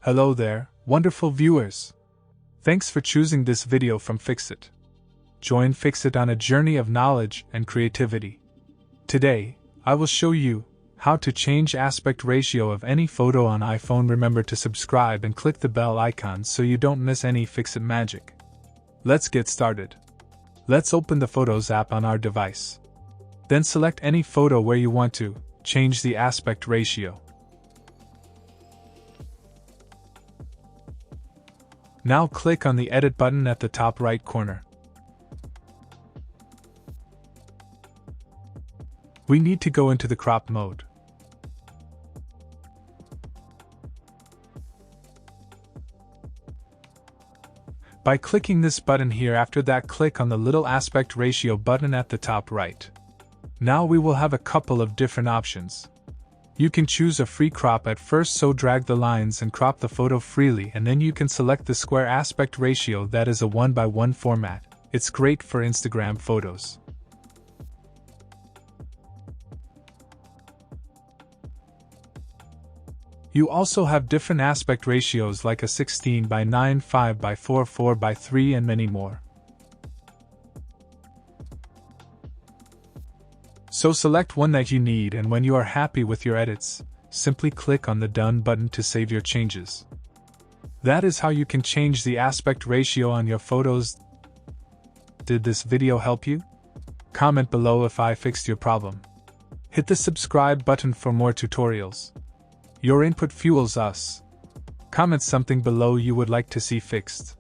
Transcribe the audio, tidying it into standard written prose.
Hello there, wonderful viewers. Thanks for choosing this video from Fixit. Join Fixit on a journey of knowledge and creativity. Today, I will show you how to change aspect ratio of any photo on iPhone. Remember to subscribe and click the bell icon so you don't miss any Fixit magic. Let's get started. Let's open the Photos app on our device. Then select any photo where you want to change the aspect ratio. Now click on the Edit button at the top right corner. We need to go into the crop mode. By clicking this button here, after that click on the little aspect ratio button at the top right. Now we will have a couple of different options. You can choose a free crop at first, so drag the lines and crop the photo freely, and then you can select the square aspect ratio, that is a 1:1 format. It's great for Instagram photos. You also have different aspect ratios like a 16:9, 5:4, 4:3 and many more. So select one that you need, and when you are happy with your edits, simply click on the Done button to save your changes. That is how you can change the aspect ratio on your photos. Did this video help you? Comment below if I fixed your problem. Hit the subscribe button for more tutorials. Your input fuels us. Comment something below you would like to see fixed.